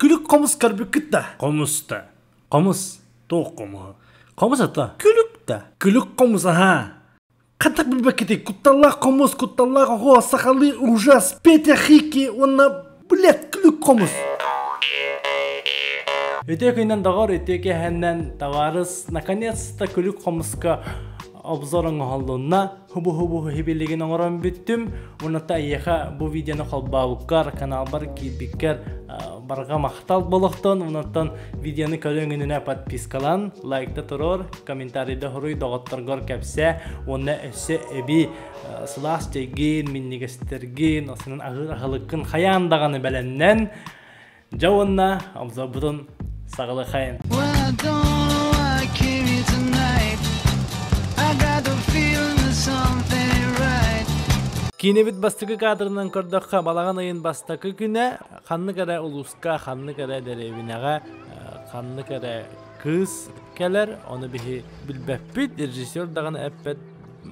Külük komuz karbüküt da. Komuz da. Komuz. Toğ komu. Komuz ata. Külük da. Külük komuz ha. Katak bir bakiti kuttallah komuz kuttallah ho sakalı ужас Петя Хики ona блядь külük komuz. Ötekünden dağar öteki henden dağarız. Наконец-то külük komuska обзорың халдуна хубу хибилеген оңорон бүттүм. Уната яха бу видеоны халбауккар канал бар кибиккер барга мактал болохтон. Унаттан видеоны көрөңүнүнө подпискалан, лайкта турор, комментарийде хуруй доготторгор кепсе, онна өсө эби сылас жеген миннигестерген, осунун агыр-агылыкын хаяндаганы беленнен жауынна обзор бутун сагылы хайын. Кинебит бастыкы кадрынан көрдөкка балаган айын бастыкы күнө ханны кара улуска, ханны кара деревинага, ханны кара кыз келер, оны бихи билбеппит, режиссер даган эппет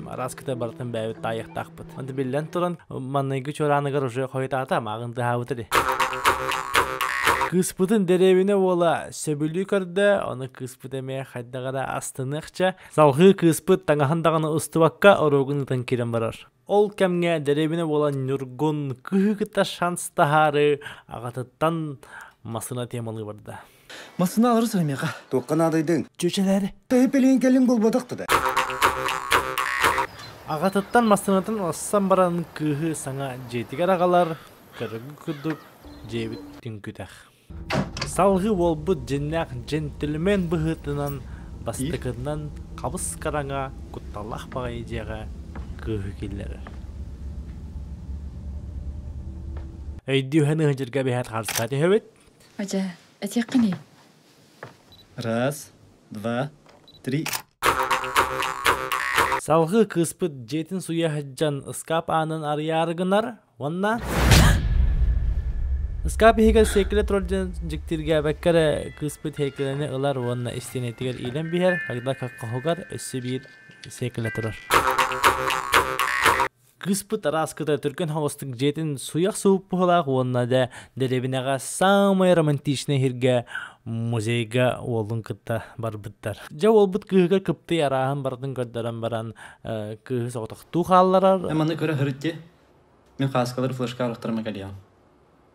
раскыта бартын бәйбит тайыктакпыт. Онды билен туран манныйгы чораныгар уже койтата магынды хабытыды. Кыспытын деревине ола сөбүлү көрдө, оны кыспыт эме хайдагара астыныкча, салгы кыспыт таңахандаганы устубакка орогунутан кирен барар. Ол кемге деревине ола нургун кыгыта шанс тахары агатыттан масына темалы барды. Масына алырсың эмега. Тоққан адайдың. Чөчелери. Тайпелен келін болбадықты да. Агатыттан масынатын оссам баран кыгы саңа жетигер агалар, кыргы күдүк, жебит түнкүтах. Салгы болбут жиннак джентльмен быхытынан бастыкынан кабыс караңа кутталлах багайжага кыгы киллер. Өйдүү ханы хыжырга бехат харскаты хөбөт. Ажа, атякыни. Раз, два, три. Салгы кыспыт жетин суя хаджан ыскап анын арыярыгынар, онна Скап хегел секле тролден жиктирге беккере кыспыт хекелени ылар онна истенетигер илен бихер, когда каккохогар өссө бир секле турар. Кыспыт араскыта түркен хавастык жетин суяк сууп болак онна да деревинага самый романтичный хирге музейга олун кытта барбыттар. Жа олбут кыгыга кыпты арахан бардын көрдөрөн баран кыгы соготоктуу хаалларар. Эманы көрө хырытте. Мен хаскалар флешка арыктырма келиям.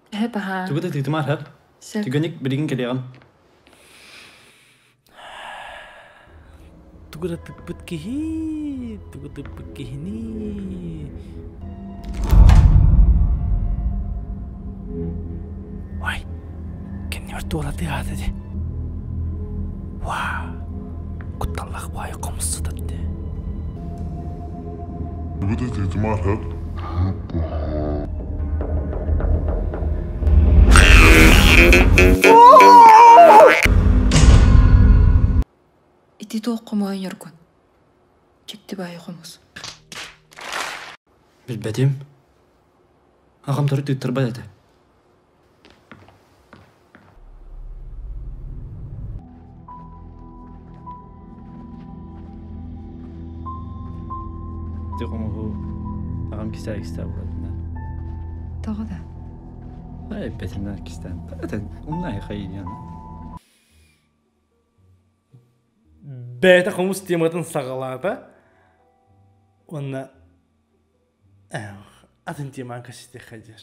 Баха. Түгүдө титимар хап. Түгөнүк биригин келиям. Түгүдө тыппыт кихи, түгүдө тыппыт кихини. Ой, кеннер туалаты атады. Ва, кутталлах бай комсу датты. Түгүдө титимар хап. Ити тоққымайын еркін. Чекті бай қомыз. Билбетим. Ағам тұры түттірбай еді. Тұқымы ғу. Ағам кистә бұладым. Тағы да. Ай, бетімнен кистән. Бәтін, ұмнай қайын яны. Бәйті қомыз тематын сағалады. Оны атын теман кәсетте қадер.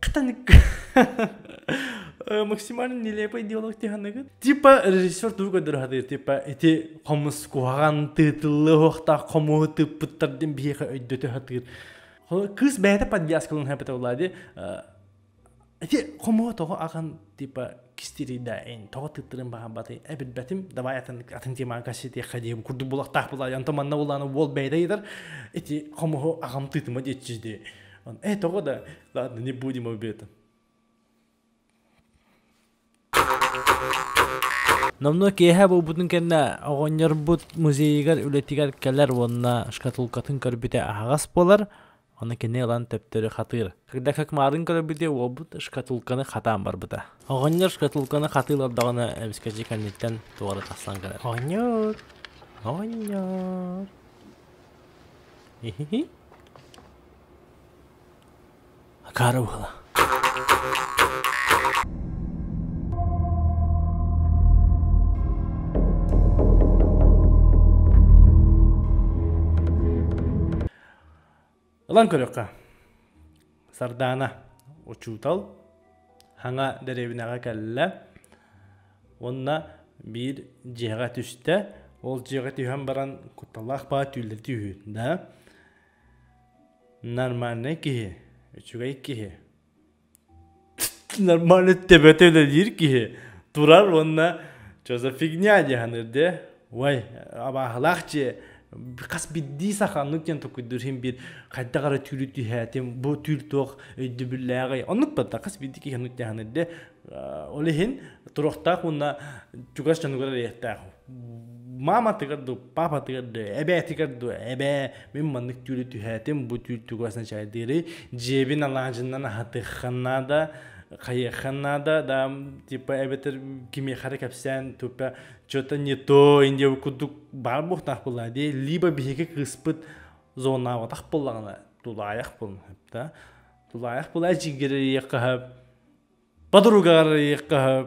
Қытанық максимально нелепо идеолог тиханығы. Типа режиссер тұғы дұрғады. Типа эти қомыз қуаған тытылы оқта қомығы тыппыттардың бейіға өйдөті хатыр. Кыз бәйті подвязкалың хәпеті олады. Эти қомығы тоғы аған типа кистерида эн тоғы тыттырын баған баты. Әбіт бәтім давай атын теман кәсетте қадем күрді болақтақ бұла. Янтаманна оланы ол бәйді едір. Эти қомығы ағам тытыма детчізді. Тоғы да, ладно, не будем об этом. Намно кеха бу бутун кенна огоньор бут музейгер үлетигер келер вонна шкатулкатын көрбүтэ агас болар. Аны кене алан төптөрү хатыр. Когда как марын көрбүтэ о бут шкатулканы хатан бар бута. Огоньор шкатулканы хатылар дагына эбискежи канеттен тугары таслан келер. Огоньор. Огоньор. Хи-хи. Kara uhala. Ulan körökka. Sardana uçutal. Hanga derevinaga kelle. Onna bir cihat üstte. Ol cihat ühen baran kutalak bağ tüyleti ühün da. Normalne ki. Üçüge ki. Normalne tebete öyle değil ki. Durar onna. Çoza fignya cihanırdı. Vay abahlakçı. Kas biddi sakanlık yan tokudurhim bir kadda gara tülü tühetim bu tül tok dübülläği onluk batta kas biddi ki hanık cihanırdı. Olehin turoktak onna çugas canugara yehtak. Mama tıkardı, papa tıkardı, ebe tıkardı, ebe min manlık tülü tühetim bu tül tugasına çaydırı cebin alacından hatıkhanna da kayıkhanna da tipa ebeter kimi harekapsen tupa çota nito ince kuduk barbuh takpıla diye liba biheke kıspıt zona va takpılağına tulayak pul da tulayak pul acigiri yakahab padrugar yakahab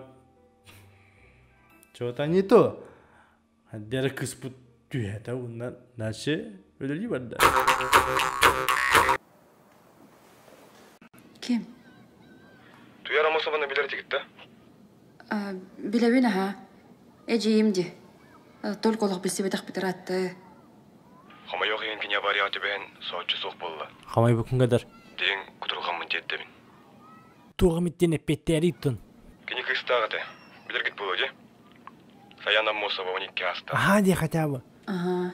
çota nito Haddere kıspıt tühete bunlar nasıl öyle var da. Kim? Tuyar Amosova'nı bilir gitti. Bilebine ha. Eciyimdi. Tolk olaq bilse bedak bitirattı. Ama yok yen kinya bari atı ben soğutçu soğuk bolla. Hamay bakın kadar. Deyin kutulgan mıncet demin. Tuğum ittene petteritun. Kini kısta ağate. Bilir git bulucu. Sayan Amosova onu iki hasta. Aha diye hataba. Aha.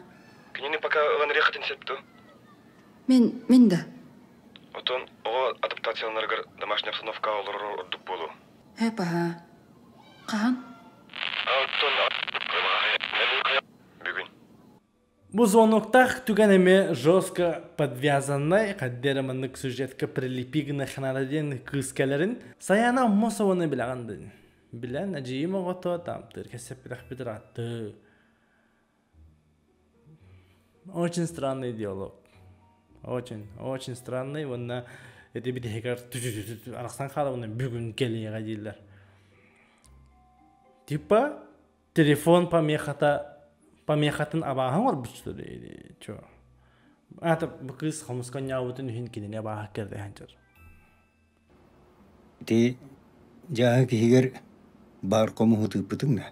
Kini paka olan rehatin septu. Min de. Otun o adaptasyonlarga домашняя обстановка olur ordup bolu. Hep ha. Qahan? Otun bugün. Bu звоноктах туганеме жестко подвязанной, каддераманнык сюжетка прилепигна ханараден кыскаларын Саяна Амосованы билagandın. Bilen acıyım oğutu tamdır kesip bidrattı. Очень странный диалог. Очень странный. Онна эти bir hekar anaksan kala onu bugün geliyor diyorlar. Tipa telefon pamiyakatın abahın var bu sürü. Çoğu. Hatta bu kız kamuskan yavutun hün kidine abahı kerdi hancar. Ti jaha kihiger bar komu hutu putung na.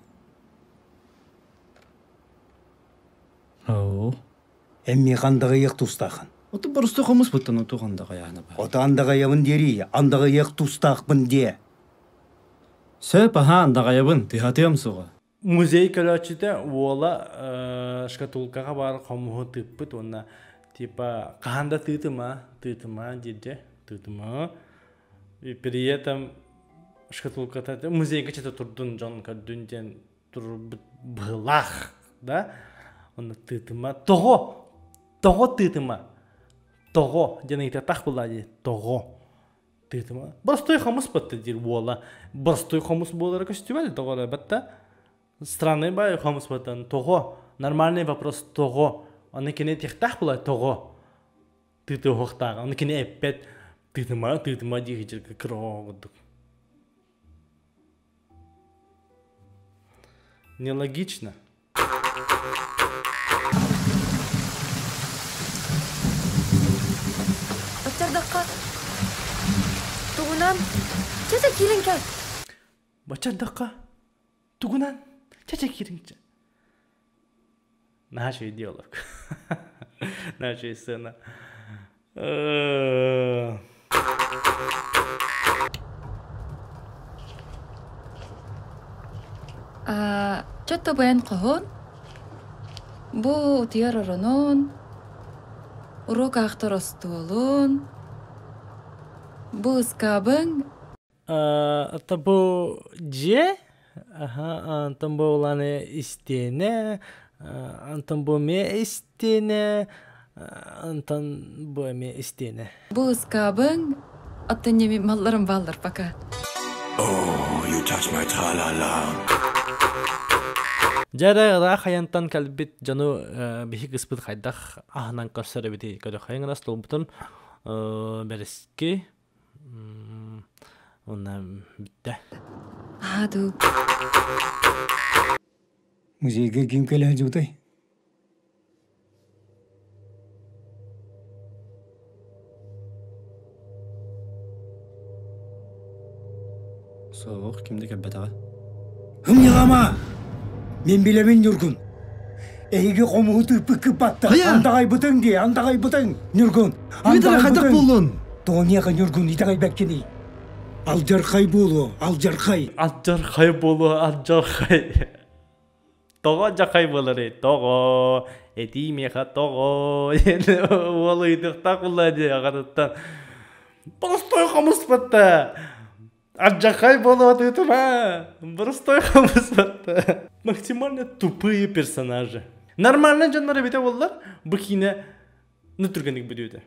Oo. Emmi kandaga yak tustaqan. Otu просто komuz buttun otu kandaga yani ba. Ota andaga yavın deri, andaga yak tustaqbın diye. Söp aha andaga yabın tihatıyam suğa. Muzey kalaçıda ola şkatulkaga var kamuhu tıppıt ona tipa kahanda tıtıma dedi tıtıma bir tam şkatulkata muzey kaçta turdun can kadünden tur bılah da ona tıtıma toho tıtıma jana ita takbulaji toho tıtıma bastoy kamus battı dir ola bastoy kamus bolara костюмали того batta Странный бай хамус батан того. Нормальный вопрос того. Он не кинет их так было того. Ты хохтаг. Он кинет опять. Ты дихичер как рогдук. Нелогично. Бачардакка. Тугунан. Чата килинкен. Бачардакка. Тугунан. Çaça kirince. Ne şey diyalog. Ne şey sana. Çatta bayan qahon. Bu tiyararonon. Urok aktorostolun. Bu ıskabın. Tabu C. Aha, antam bu olanı istene, antam bu me istene, antam bu me istene. Bu ıskabın atın yemi mallarım ballar baka. Oh, you touch my tra-la-la. Jara ra khayantan kalbit janu bihi kıspıt khaydak ahnan karsara biti kada khayan ras tolbutun bereski Ona bitti. Аду. Музейге ким келе жутай. Soğuk kimde kebet ağa? Hım yalama. Мен билебин Нургун. Эйге комууту пыкы батты. Андагай бутың ди, андагай бутың. Нургун. Видер кадак болун. Тоняга Нургун идагай беккени. Алжархай болу, алжархай. Аджархай болу, аджархай. Тоға жақай болары, тоға. Эти меха тоға. Олы идіқта құлады ағадыттан. Бұрыстой қамыс батты. Аджархай болу атытыма. Бұрыстой қамыс батты. Максимально тупые персонажи. Нормально жанлары бете болдар. Бұл кейіне нүтіргендік бөдеуді.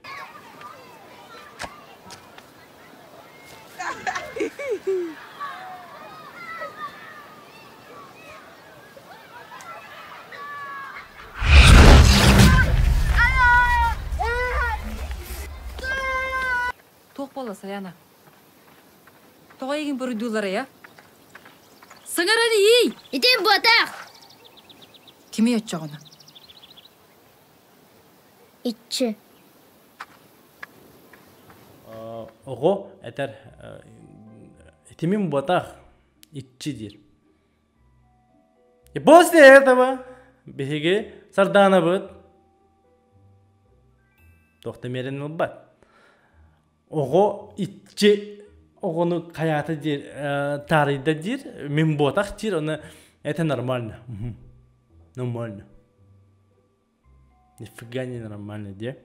Тоқ бола Саяна. Тоға еген бір үйдулары, я? Сыңараны ей! Итен бұатақ! Кеме өтчағына? Итчі. Оғо, әтір, етемін бұатақ, итчі дер. После этого беге сардана бұд. Тоқта мерен ұлбат. Оғо итчі оғыны қаяты дер, тарыйда дер, мен бұатақ дер, оны это нормально. Нормально. Нифига не нормально, де?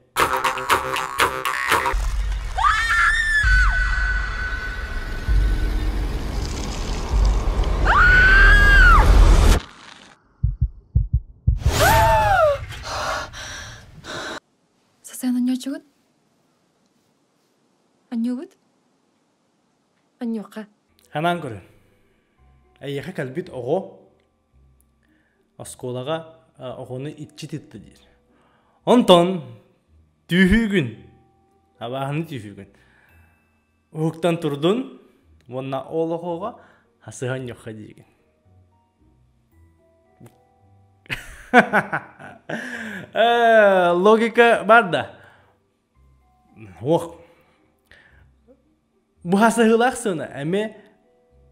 Саяна не очугын? Аннюгыт? Аннюқа. Ханан көрін. Әйеқі кәлбет оғо осколаға оғыны итчі тетті дер. Онтон түйігін, абағыны түйігін. Оғықтан тұрдың, онна ол оғыға асыған жоққа деген. Логика бар да. Оқ. Бұл асығылақ соны, әме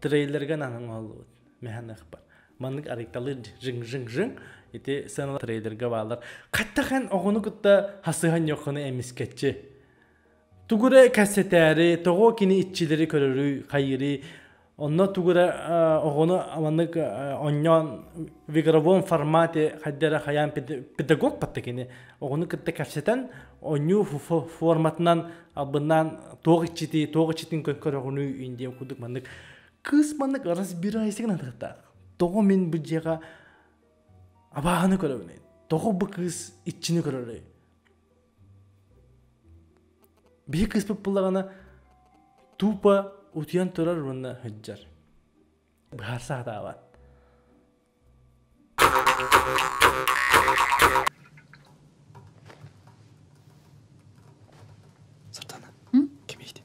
трейлерген аның олуыд. Механ ақпар. Манық арықталыр жың-жың-жың. Еті сынылы трейлерге балар. Қаттаған оғыны күтті асыған жоқыны әміскетчі. Тугура кәсетәрі, тоғы кені итчілері көрірі, қайыры. Онна тугура оғыны аманық оньон вигравон форматы қаддері қаян педагог батты кені. Оғыны күтті кәсетен оню форматынан абынан тоғы ичетін көрі оғыны үйінде күдік мандық. Кыз мандық разбирайсығын адықта. Тоғы мен бұл жеға абағаны көрі. Тоғы бұл кыз итчіні көрі. Бей кыз бұлағына тупа утиян тұрар ұнна хүджар. Бұхар сағда ават. Сардана. Кем ейді?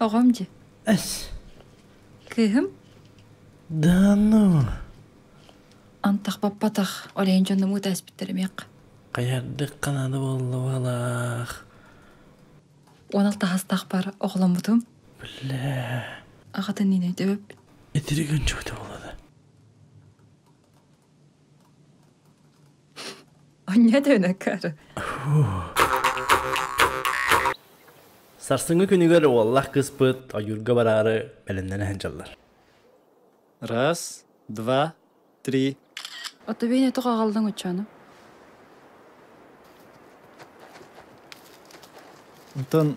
Оғам де. Әс. Күйім? Да ну. Антақ баппатақ. Олейін жонды мұғыт әспеттерім еқ. Қаярдық қанады болы балақ. 16 хастақ бар оғылым бұтым. Білі. Ағатын нені өйті өп. Етіреген жоғды болады. Оня дөні кәрі. Сарсыңы күнігер олақ қыз бұд, айырға барары бәлінден әнжалар. 1, 2, 3. Оты бейне тұға қалдың ұтчаны. Онтон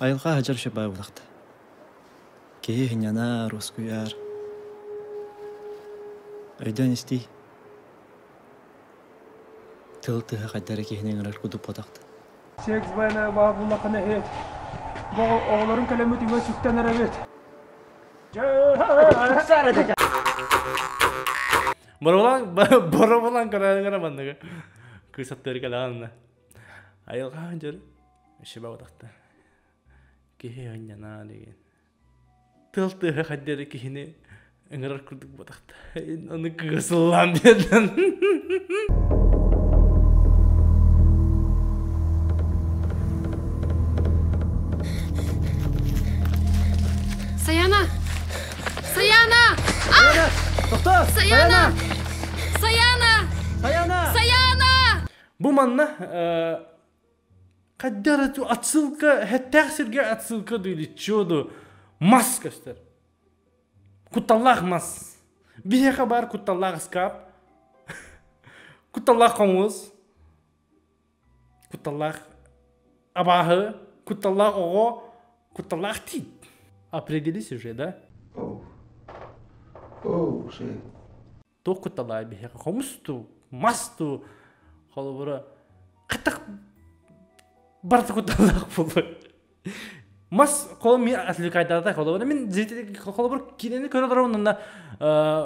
айылға хажар үші бай болақты. Кейі хиняна, роскуяр. Өйден істей. Тыл-тыға қайдары кейінен ұрар күдіп болақты. Секс байна бағылы қаны ет. Бұл оғыларын кәлемет үйе сүктен әрәбет. Бұры болан қарағыра бандығы. Kısattır kalanına. Ayılga önce şiba odakta. Kihi oynana degen. Tıltığı kadderi kihini ıngırar kurduk bodakta. Onu kısıllan dedin. Sayana! Sayana! Ah! Doktor! Sayana! Sayana! Sayana! Sayana! Bu manna kaddaratu atsılka hatta sirge atsılka duyliçodu. Mas göster. Kutallah mas. Bir haber kutallah skap. Kutallah komuz. Kutallah abahı. Kutallah oğo. Kutallah tit. Определи сюжета. Oh, sí. То kutallah bir haber komuztu. Mastu. Kalabura. Katak. Barta kutallah bulu. Mas kolum mi asli kaydada kalabura. Min zeyteli kalabura kineni körü tarafından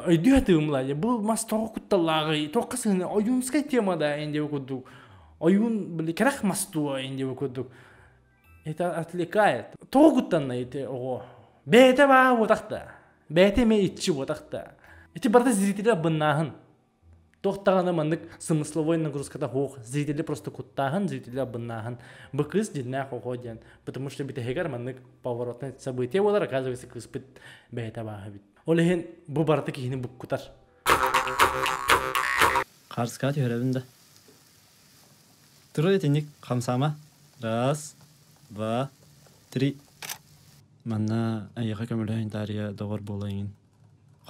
ödüyor atığımlar. Bu mas toğu kutallahı. Toğu kasını oyun skay temada indi okuduk. Oyun böyle kerak mastu indi okuduk. Eta asli kayıt. Toğu kuttanla ite o. Bete ba botakta. Bete me içi botakta. İti barta zeyteli bınahın. Тоқтағаны маннык смысловой нагрузкада хоқ. Зрители просто куттахан, зрители обнахан. Быкыз динна хоходян. Потому что битегар маннык поворотное событие болар, оказывается, кыспыт бейта бахабит. Олехен бу барты кихини бук кутар. Қарсқа түйеребінде. Тұры етінік қамсама. Раз, два, три. Манна аяға көмілейін тария доғыр болайын.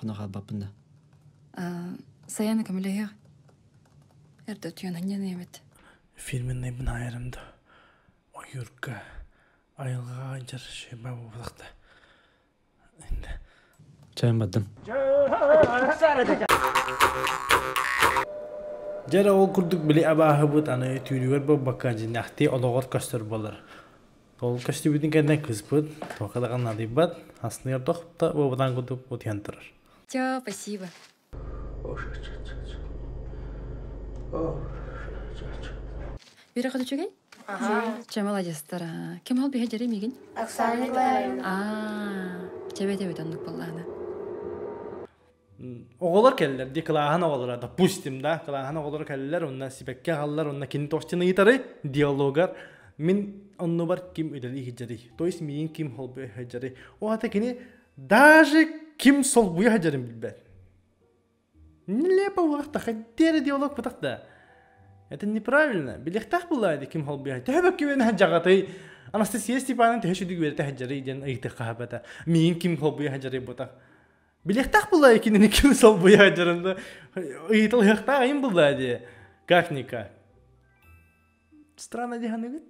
Қына қалбапында. Sayana kamileyek. Erde ötüyen hanyan yemet. Filmin ne bin ayarımda. O yurka. Ayılga ancar şey babu bulakta. Çayın badım. Jara o kurduk bile abahı but anı tüyüver bu bakacı nakti oloğat köstür bolar. Ol köstü bütün kendine kızpıt. Toqadagan nadibat. Aslında yardık da bu budan kurduk bu tiyantırır. Все, спасибо. Бері қады чөгей? Че молодецтар. Кем хал бейе жарай меген? Оксана Николаевна. Тебе тандық боллағына. Oğullar keldiler, di kılağın oğullar da pustim da, kılağın oğullar keldiler, ondan sibekke hallar, ondan kini toşçını yitarı, diyalogar. Min onu var kim ödeli hicari, toys min kim hol bu hicari. O hatta kini, даже kim sol bu hicarim bilber. Не по вахта, хотели диалог потахта. Это неправильно. Билехтах была эти ким холбия. Тэбэк кивэн хаджагаты. Анастасия Степановна тэхэшү дэг бэрэ хаджары дэн айтах хабата. Мин ким холбия хаджары ботах. Билехтах была экинэн ким солбия хаджарында. Айтал хэхта айм была де. Как-никак. Странно деханы вид.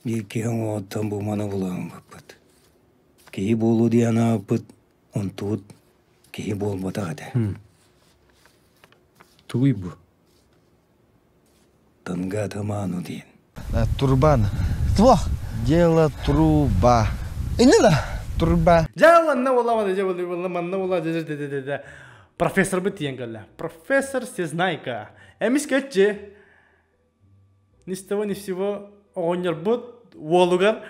Екең оттан бұманы бұлағын бұппыт. Кей болу дияна бұппыт, он тут. Кей бол ботағады. Туй бұ. Тынға таману дейін. Турбан. Твох. Дело труба. Инна труба. Жауанна оламады, манна олады. Профессор бы тиенгала. Профессор Стезнайка. Эмис кетче. Ни с того ни с сего оғонер бұд, олугар.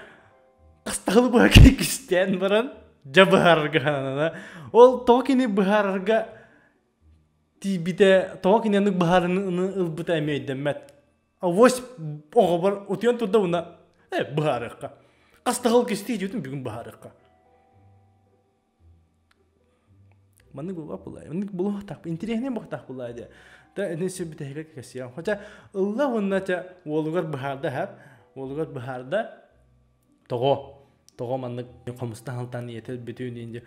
Қастағылы бұға кейкістен баран. Жабыхарырға ханана. Ол тоқини бұхарырға тибіде тоқиненік бұхарыны ылбыта әмейден мәт. Авось оға бар, отыян тұрда ұна бұхарырға. Қастағыл кесті едеудің бүгін бұхарырға. Манны бұл бұлай. Манны бұл ұқтақ, интерегінен бұқтақ бұлай де. Да әнесі біті әйгі кәсіян. Хоча ұлла ұнна олуғар бұхарда әп, олуғар бұхарда тоғы. Тоғы манны қомыстан алтан етел бітеуін дейінде.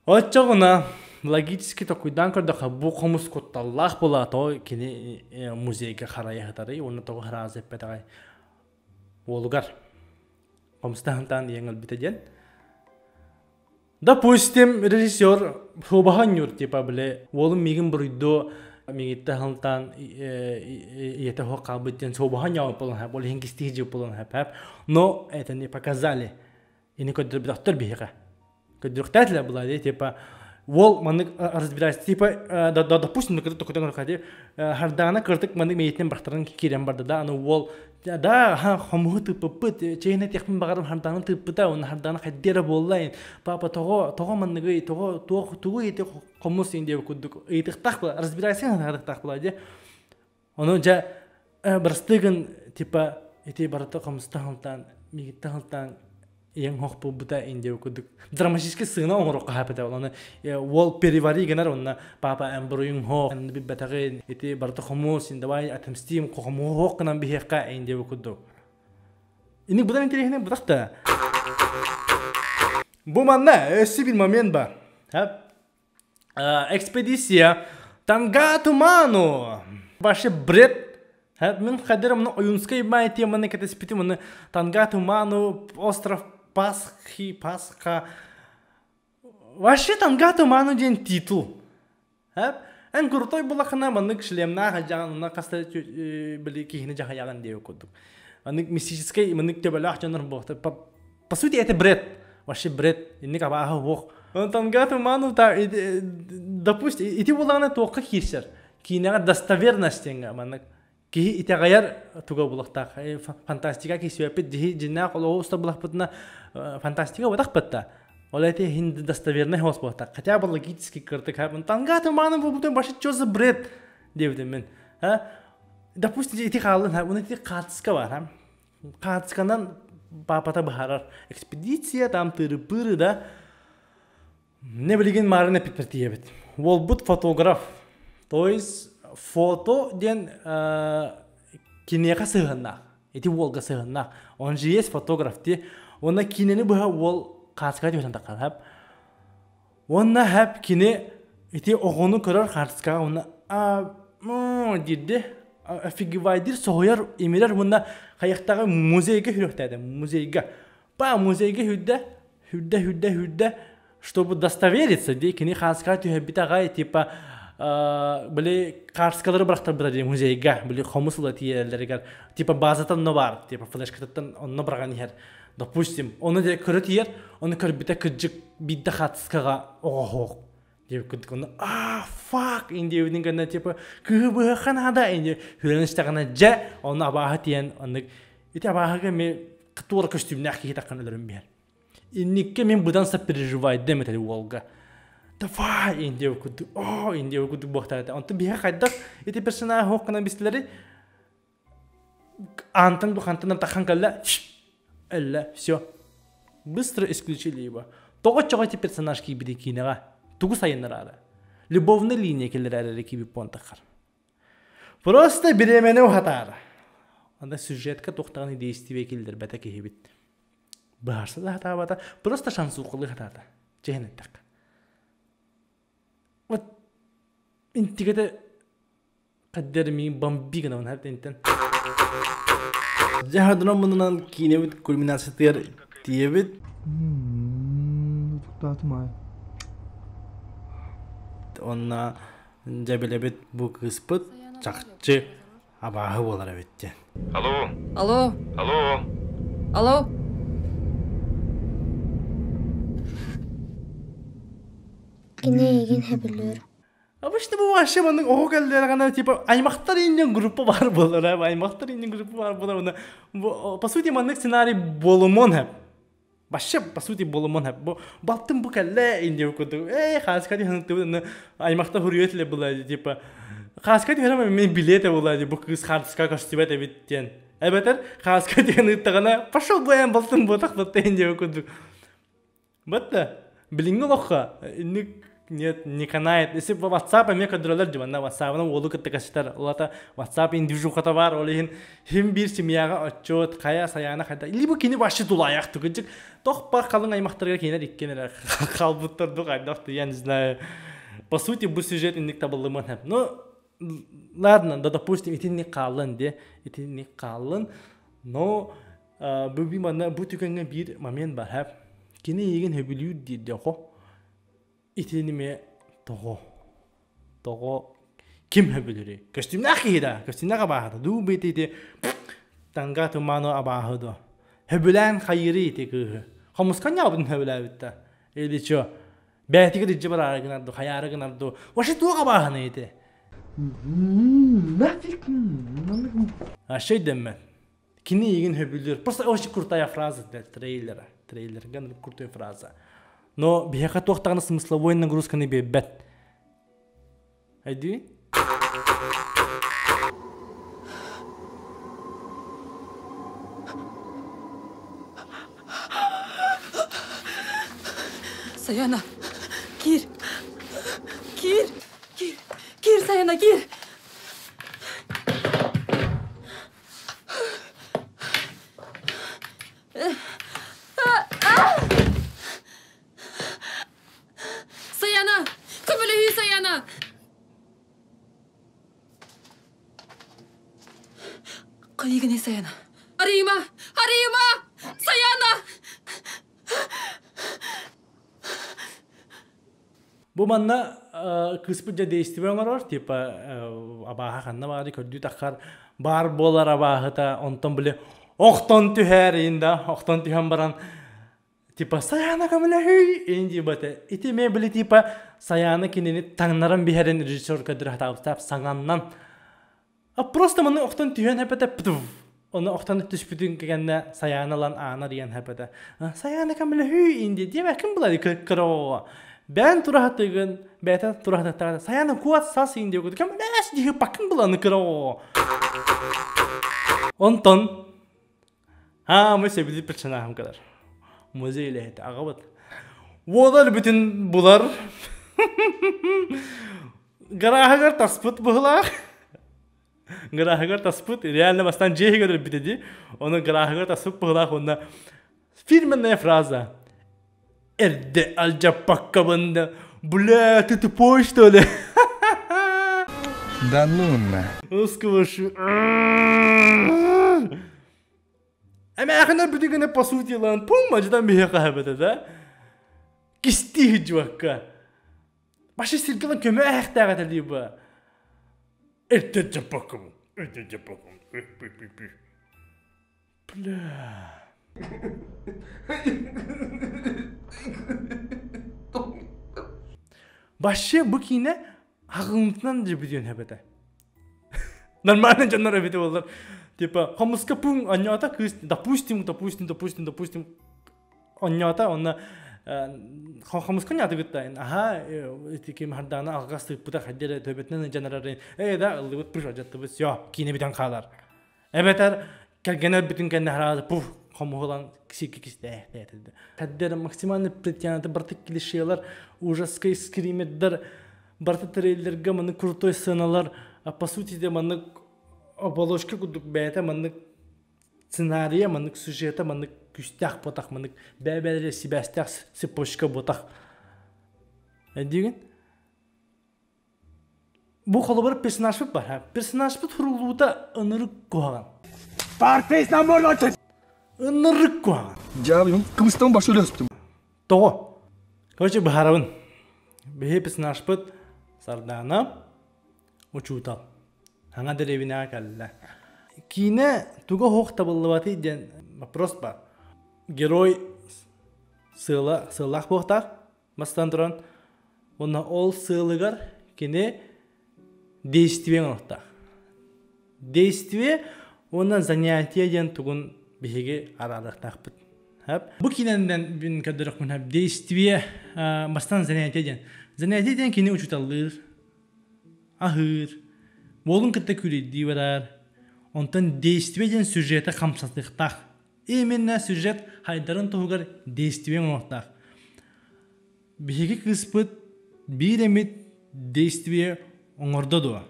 Отчағына логически токуйдан көрдіға бұл қомыс көтталлақ бола тоғы кені музейге қарай әғытары, оны тоғы қараз әппетағай. Олуғар қомыстан алтан еңіл бітеден. Допустим, режиссер собахан юр, типа, біле, олым меген бұрыйду, мегетті халтан еті хоққа бұттен собахан яуын болын хэп, олы хенгісті жеп болын хэп, но это не показали. И не көдір бідақтыр бейға. Көдірік тәтілі бұлады, типа, Вол маннык разбирайся. Типа, допустим, когда только так ходи, хардана кыртык маннык мейтен бахтаран кирен барды да, аны вол да хому тыппыт, чейне техмин багарым хардана тыппыта, он хардана хаддера боллайн. Папа того манныгы, того ете хомус инде куддук. Этих так была, разбирайся, надо так была, де. Оно жа барстыгын типа эти барата хомстахалтан, мигитахалтан yang hok pu buta india kuduk dramatiske sena ongro ka hapeta olana wall perivari genar onna papa embroying ho and bi betare iti barta khomos indawai atem steam ko khomo hok nan bi heka india kuduk ini budan interi hene budakta bu manna sibil mamen ba ha ekspedisiya Tangatu Manu başı bret min kaderim no oyunskay mayti manne kete spiti manne Tangatu Manu остров Пасха. Вообще Тангату Ману ден титул. En крутой была хана маннык шлемна хаджан на каста били кихне жахаяган деу кодук. Анык мистический маннык тебалах жанр бохта. По сути это бред. Вообще бред. Инник абаха вох. Тангату Ману та допустим ити была на тока хирсер. Кинага достоверность инга маннык. Ки итагаяр туга булахта фантастика ки сюапет дихи жинна коло уста булахпатна фантастика вадахпатта олете хинд достоверный хоспахта хотя бы логически кыртык хабын Тангату Ману бутун башы чоза бред девдим мен допустим ити халын уны ити катыска бар катысканан папата бахарар экспедиция там тыры-пыры да не билген марына питпертиебет ол бут фотограф то есть фото ден кинега сыгынна. Эти волга сыгынна. Он же есть фотограф те. Он на кинени быха вол каска дебен таккан хап. Он на хап кине эти огону көрөр картска он дидде фигивайдир сояр эмилер мында каяктагы музейге хүрөктөдө. Музейге. Па музейге хүддө чтобы достовериться, де кине каска түбитагай типа были карскалары брахтар бирди музейга были хомусла тиелерге типа базатан но бар типа флешкатан онно браган хер допустим оны де көрөт ер оны көрбите кыжык бидде хатскага ого деп күткөн fuck индивидин гана типа кыбы ханада инде хүлөнүстагана жа оны абаха тиен оны ити абахага ме кытур костюмна хитакан өлөрүм бер инникке мен будан са переживай деметели волга Давай, Индия куду бохтарда. Он то биха хайдак, эти персонажи хоккана бистлери. Антон духантан тахан калла. Элла, все. Быстро исключили его. Того эти персонажки биди кинега. Тугу сайыннарара. Любовная линия келлерара киби понтахар. Просто беременный хатар. Анда сюжетка тохтаган действие келдер бата кебит. Барса да хата просто шанс укулы хатата. Жехнеттак. Вот интигада قدرمي بامبيك أنا ونهار تنتن جهادنا مننا كينيوت كل من الناس تيابت تقطعت معي أنا جابلبت بوك سبت شخص أباه ولا ربيت Алло. Алло. Алло. Алло. Кинеген хабилер. Обычно бывает, что мы оголили, типа, аймактар иннен группа бар болар, аймактар иннен группа бар болар. По сути, мы сценарий боломон хаб. Вообще, по сути, боломон хаб. Балтым букалле инде куду. Хаскати ханту аймактар хуриетле была, типа. Хаскати херам мен билеты была, типа, кыз хартска костюмете биттен. Эбетер хаскати хантагана пошел боян балтым ботак батте инде куду. Батта, билингол оха, нет, не канает. Если по WhatsApp мне кадролар дивана WhatsApp, нам волу каттакаштар. Олата WhatsApp индивижу хатавар, олихин хим бир семьяга отчет, кая саяна хата. Либо кини баши тулаяк тугыжык. Тох па калын аймактарга кинер иккенер. Калбуттарды кайдакты, я не знаю. По сути, бу сюжет индик табылымын хеп. Ну, ладно, да допустим, ити не калын де, ити не калын. Но буби мана бу түгөнгө бир момент бар хеп. Кини еген хөбүлүү дейди хо. İtinime toho kim hebülüri? Kostümler kıyıda, kostümler abahada. Du betidi Tangatu Manu abahada. Hebülen hayırı iti kıyı. Hamuskan yapın hebüler bitti. Eli ço. Бәтиге диджи бар арыгынарду, хаярыгынарду. Ошы туға бағаны еді. Нафиг. Şey demem. Kini egen höbülür. Просто очень крутая фраза для трейлера. Трейлер ган крутая фраза. Но бияка тоқтағаны смысловой нагрузка не бебет. Айди? Sayana, gir. Gir. Gir. Gir Sayana, gir. Sayana, kumule hü Sayana. Kayıgını Sayana. Arayma, arayma. Sayana. Bu manna kısmıca değiştirme var tipa abaha kanna vardı kördü takar bar bolar abaha ta ondan bile oktan tüher inda oktan tühem baran tipa sayana kamile hüy inci bate iti me bile tipa sayana kinini tannaran bir herin rejisör kadir hata tap sangannan просто manna oktan tühen hepete ptuf onu oktan tüspütün kegende sayana lan ana diyen hepete sayana kamile hüy indi diye bakın buladı kro. Ben turahatıgın, beta turahatıgın, sayana kuat sas indi okudu. Kamu nes diye bakın bulanı kro. Ondan, ama sevdiği personajım kadar. Muzeyle heti ağabat. Volar bütün bular. Garahagar tasput buhlar. Garahagar tasput, realde bastan cehi kadar bitedi. Onu garahagar tasput buhlar onda. Filmin ne fraza? Erde alcapakabında bula tutupo что ли? Да ну на. Усквашу. Ama yakında bütün güne pasut yalan pum acıdan bir hakahabete da. Kisti hicvakka. Başı sirkelan köme ahtagat ediyor bu. Erde capakam. Erde capakam. Bula. Başı bu kine hağımdan cebediyon hebede. Normalde canlar hebede olur. Tipa, kamuska pun anyata kız, допустим. Anyata ona kamuska nyata gittin. Aha, etikim hardana ağası budak hadire tövbetnen canarların. Da ılıbıt bir hacatı biz ya kine biten kalar. Ebeter genel bütün kendi herhalde puf kamu olan kişi de dedi. Kadar maksimal pretyanatı bartık klişeler, ужаская скримеддер, барты трейлерге маны крутой сценалар, по сути де маны оболочка кудук бәйті, маны сценария, маны сюжета, маны күстәк ботақ, маны бәбәлері сибәстәк сипошка ботақ. Әдеген? Бұл қолы бір персонаж бар. Персонаж бұл тұрулуыда ынырық қоған. Партейс намор латын! Ынырық қоған. Жабым, кымыстан башы өлөстім. Тоғы. Короче, бахаравын. Бехе персонаж бұд сардана учутал. Аңа деревіне кәлі. Кейіне туға хоқ табылываты ден вопрос бар. Герой сылақ боқтақ, бастан тұран. Оны ол сылығар кене действие оқтақ. Действие онан занятие ден туғын бехеге аралықтақ бұд. Bu kinenden bin kadar kun hep действие bastan zaniyeteden. Zaniyeteden kini uçutalır. Ahır. Bolun kıtta külü diyorlar. Ondan действиеден сюжета kamsatlıqtaq. Именно сюжет haydarın toğugar действие оқтaq. Bihegi kıspıt bir emit действие oңорda doğa.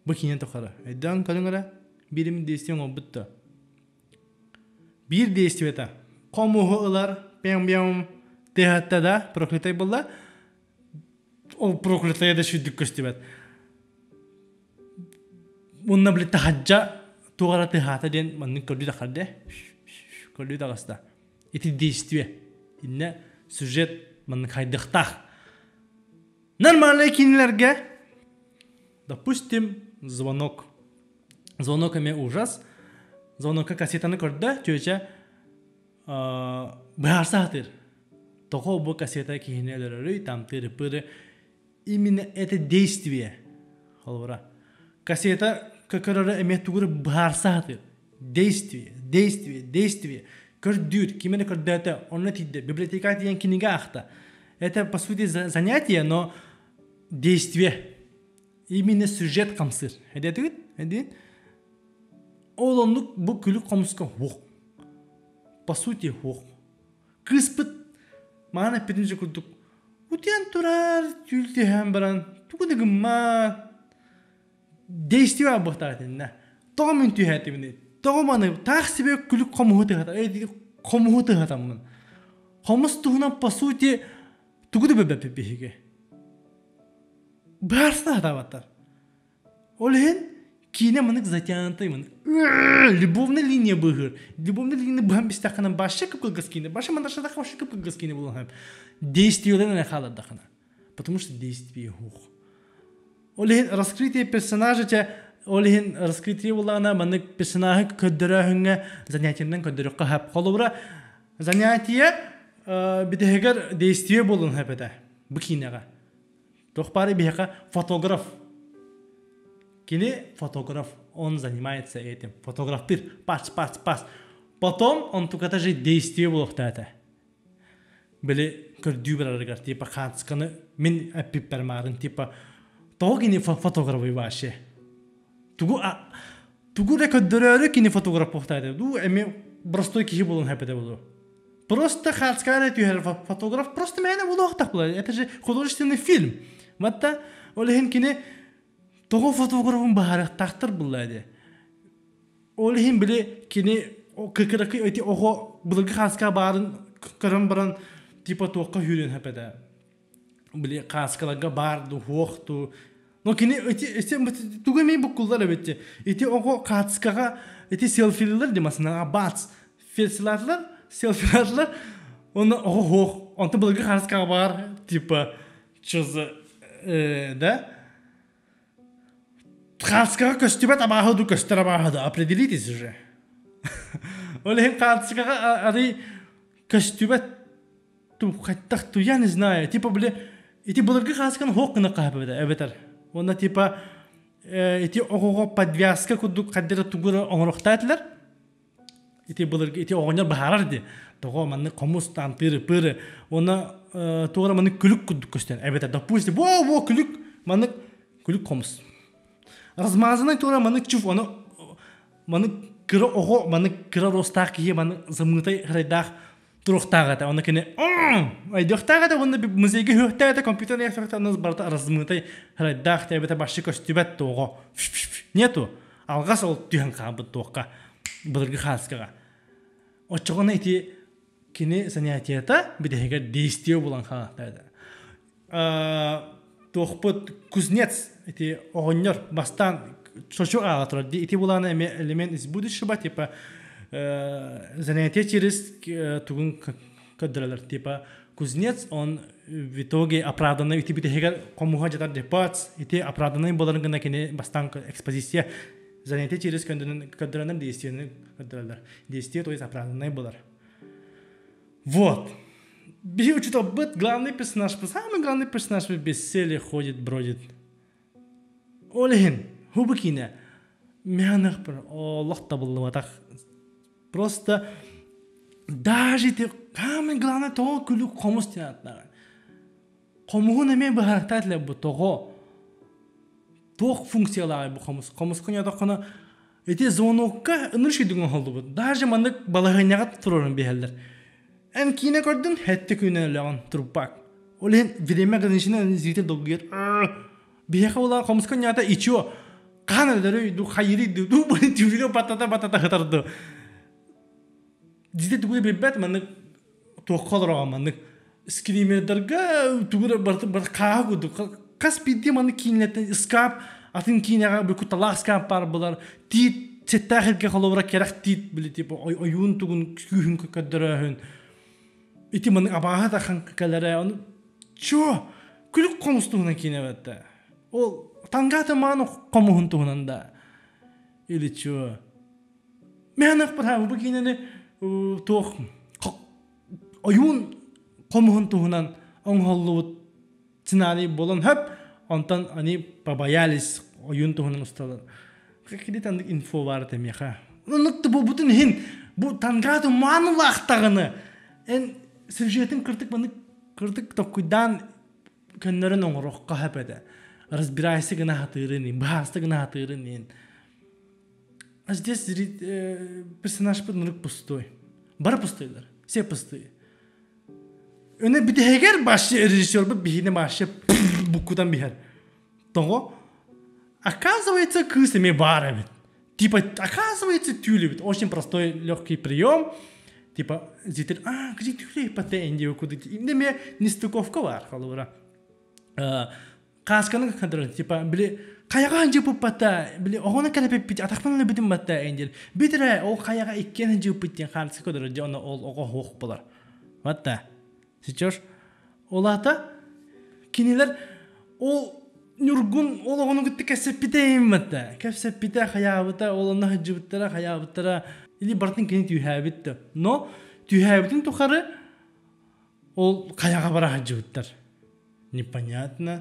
Bu kinen toqara. Eddan kalınlara bir emit действие oңobutta. Bir действие ta. Komuhular, bem tehatta da proklitay bolla. O proklitaya da şüddük köstübet. Bununla bile tahacca tuğara tehata den manın kördü da karde. Kördü da gasta. Eti действие. İnne süjet manın kaydıqtaq. Normalde kinlerge допустим звонок. Звонок ime ужас. Звонокка кассетаны көрді, түйече Бәғарса атыр. Того бу кассета кихинелеры там тыры-пыры. Именно это действие. Холвара. Кассета какарары эмет тугуры барсаты. Действие. Көрдүр, кимene көрдәтә, онны тидде. Библиотека дигән книга ахта. Это по сути занятие, но действие. Именно сюжет камсыр. Эдет. Олонлук бу күлүк камыска хук. По сути хук. Кыспыт мана пединже күрдүк. Утян турар, тюлти һәм баран. Тугыдыгымма действие абыктатынна. Томын түйәтимне. Томаны тахсибе күлүк камыты хата. Камыты хатамын. Камыс тугына по сути тугыды бебепеге. Барса хатаватар. Олен кине мынык затянутый. Любовная линия быгыр. Любовная линия бам бистахана башы кыпкылгыс кине. Башы мандашта башы кыпкылгыс кине булган. Действиелерин не халаддахана. Потому что действие хух. Олен раскрытие персонажа Олен раскрытие булана мынык персонажы көддөрөһүнгө занятиянан көддөрөккө хап. Колубра занятие бидегер действие болун хапета. Бу кинега. Тохпары бияка фотограф. Кини фотограф, он занимается этим. Фотограф пир, пас. Потом он только же действие болуктата. Были көрдүбераргар типа хатсканы мен апипермарын типа того кини фотографы ваше. Тугу рекордеры кини фотограф болуктата. Ду эми простой киши болун хапета болу. Просто хатсканы тюхер фотограф просто мене болуктак була. Это же художественный фильм. Матта олехин кини Того фотографын бахарактактыр булады. Олехин биле кини кыкыракы өти ого булгы хаска барын кырым баран типа тоққа хүрен хапада. Биле хаскаларга барды хоқту. Но кини өти тугамей букулдар эбетти. Эти ого хаскага эти селфилер демасына бац селфилерлер оны ого хох. Онта булгы хаска бар типа чоза да Хаскага көстүбет абахаду көстөр абахаду. Определитесь уже. Олехин хаскага ари көстүбет ту хаттах ту я не знаю. Типа бле эти булгы хаскан хокна кабада. Эбетер. Онда типа эти ого подвязка куду каддера тугура оңроктатлар. Эти булгы эти огонер бахарарды. Того манны комус тантыры пыры. Она тугура манны күлүк куду көстөн. Эбетер. Допустим, во күлүк манны күлүк комус. Размазанный тура манык чув, манык кыра ого, манык кыра ростак кие, манык замытай храйдах турухтагата, она кене, айдохтагата, он музейге хөхтагата, компьютерне яхтагата, нас барта размытай храйдах, табета баши костюбет того. Нету, алгас ол түйен кабыт тоққа, бұдырғы хаскаға. Очоғына эти кене занятията, бидеге действие болан халақтайды. Тоқпыт кузнец, эти огонер бастан чочу алатор, эти буланы элемент из будущего, типа занятие через тугун кадралар, типа кузнец, он в итоге оправданный, эти бидеге комуха жатар депац, эти оправданный боларын гына кене бастан экспозиция, занятие через кадралар действие кадралар, действие, то есть оправданный болар. Вот. Бери учитывал быт, главный персонаж, самый главный персонаж в бестселле ходит, бродит. Олехин, хубакина, мянах пар, Аллах табылла так. Просто даже ты, самый главный того күлүк комус тянатна. Комугу неме бахартатле бу того. Тох функциялары бу комус. Комус коня токана эти звонокка ыныршыдыгын холду бу. Даже мандык балагыняга турурун бехелдер. En kine gördün hette küne lan trupak. Olen video gadınışına zite dogger. Biha ola komskan yata içiyor. Kanalları du hayri du bu video patata hatardı. Zite du bebet manık toqalır manık. Screamer'darga tuğra bar kağı du. Kas bidi manık kinlete skap atın kine bu kutalak skap par bular. Tit çetahir ke xolora kerak tit bile tipo oyun tugun kühün kadırahın. İti manık abaha da kankalara onu ço kuluk komustuğuna kinevette. O tangata manu komuhuntuğunda ili ço. Mehanak para bu kinene toh oyun Komuhun tuhunan on Hollywood scenari bolon hep ondan ani babayalis oyun tuhunan ustalar. Kekili tanıdık info var demeye. Unuttu bu bütün hin bu tanrıda manu vaxtağını. En süjetin kırtık tokuydan kendilerin onurukka hep ede. Разбирайся гына хатырын, бахаста гына хатырын. А здесь персонаж поднырык пустой. Бар пустойдар, все пустые. Öne bir de heger başı rejissör bir bihine başı bukudan bihar. Того оказывается кысами барами. Типа оказывается тюлевит. Очень простой легкий прием. Типа зритель, где тюлей потенди куда? Именно нестыковка var халура. Kaskının kadar tipa bile kayaga hangi pupata bile ona kadar pipit atakmanla bitim batta angel bitre o kayaga ikken hangi pitin kalsı kadar ona o hoq bular batta сейчас olata kiniler o nurgun onu gitti kesepiteyim batta kesepite hayabata olana hangi bittara hayabata ili bartın kini tühabitte no tühabitin tukarı o kayaga bara hangi bittar непонятно.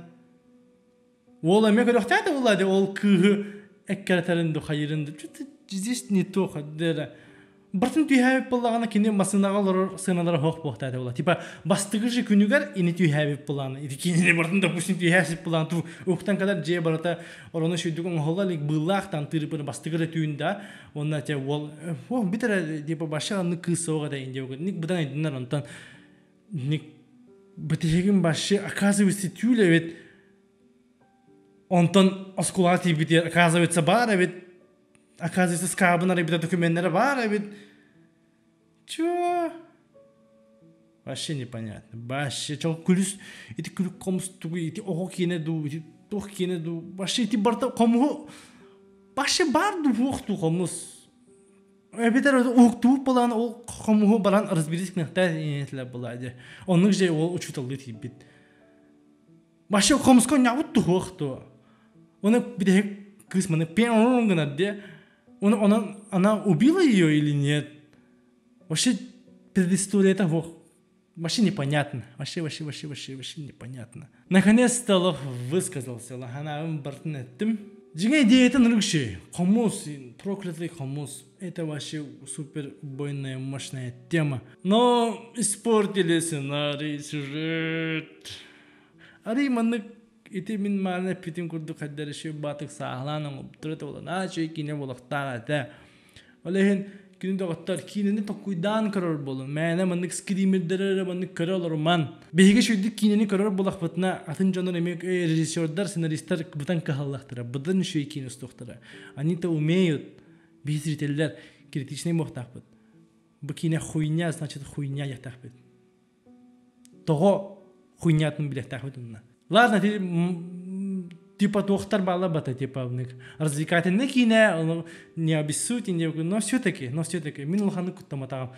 Ол әмек өқтәді олады, ол күгі әккәрәтәрінді қайырынды. Здесь не то қаддері. Бартын түйәбіп болағына кені масынағалар сыналары хоқ боқтады олады. Типа, бастығы жы күнігер, ені түйәбіп болағына. Иді кені бартын да пүшін түйәсіп болағына. Оқтан кадар жей барата, ораны шүйдігін оғылар, бұллақтан тырыпын бастығыры түйінді. Онна те ол, бітірі, типа, башағаны кысы оғада инде оғады. Ник бұдан айдынар, онтан, ник бітіреген башы, оказывается, түйілі вет. Ondan oskulativ biter, оказывается, бар, ведь оказывается, скабнары бит документары бар, ведь чё? Вообще непонятно. Вообще, чё күлүс, эти күлүк комстугу, эти ого кенеду, эти тох кенеду, вообще эти барта кому вообще барду вохту комус. Эбетер окту балан ол кому балан разберись нахта инетле баладе. Onun же ол учуталды тибит. Вообще комско нявутту вохту. Она bir de кысманы пен гнадде. Она убила ее или нет? Вообще предыстория этого вообще непонятно. Вообще непонятно. Наконец-то Лох высказался. Лоханавым бартнеттим. Джига идея это нрыкши. Комус, проклятый комус. Это вообще супер убойная, мощная тема. Но испортили сценарий, сюжет. Ари маннык ити мин маана питин курдук хаддар ши батык сааланың обтырыты болан. Ачы кине болақтан ата. Олехин кине доғаттар кинені тоқуйдан көрір болын. Мәне маннык скримердері маннык көрі олар ман. Бейге шүйдік кинені көрір болақ бұтына атын жаныр емек режиссердар, сценаристар бұтан кахаллақтыра. Бұдан шүй кине ұстықтыра. Они-то умеют, без зрителер, критичный моқтақ бұд. Бұл кине хуйня, значит хуйня яқтақ бұд. Тоғы хуйнятын білектақ бұд. Ладно, типа доктор бала бата, типа развлекательный кино, не обессудьте, но все-таки, мин лоханы куттаматагам.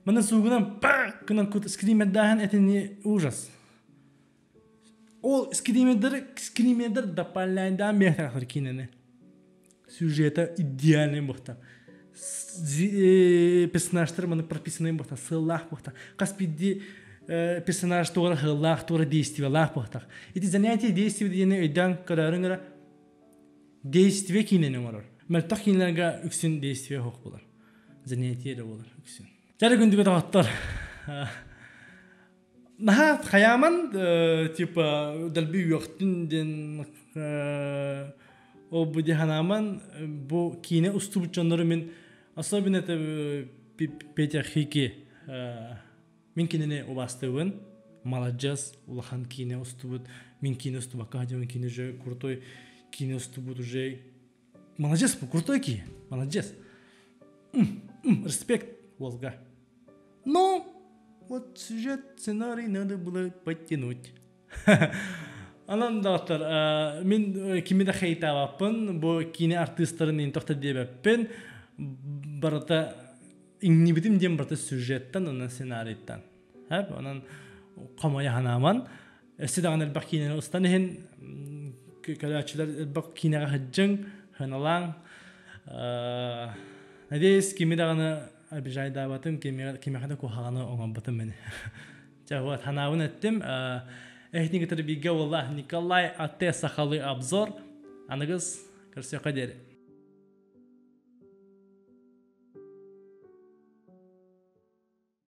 Мана сугунам, кынан кут скримердахан, это не ужас. Ол скримердар дапалайндан бехтахар кинене. Сюжета идеальный бохта. Персонаждар мана прописанный бохта, сылах бохта. Каспиди персонаж тоже хылах, тоже действие лах бохтах. Эти занятия действия диене өйдан карарыңыра действие кинене олар. Мәртақ кинелерге үксін действие хоқ болар. Занятия да болар үксін. Жары күндігі тағаттар. Наха хаяман типа дәлбі уақытын о бұде ханаман бұл кине ұстубытчанлары мен особенно это Петя Хики Min kinene obastığın, молодец, улахан кине устубут, min кине устубака, min кине же крутой, кине устубут уже, молодец, крутой ки, молодец, респект, Волга. Но вот сюжет, сценарий надо было подтянуть. Анан доктор, min kimide хейта вапын, bu кине артистларын интохта дебеппен, барата İnni bitim diyem barata süjetten, onun senaritten. Hep onun kamaya hanamın. Sidan elbak kinene ustanehen, kalaçlar elbak kinene hıccın, hınalan. Nedeyiz kimi de ana abijay davatım, kimi kadar kuhağını ona batım beni. вот ханауын өттім. Эхтің гітір биге олла Николай Атте Сахалы обзор. Анығыз көрсеқа дері.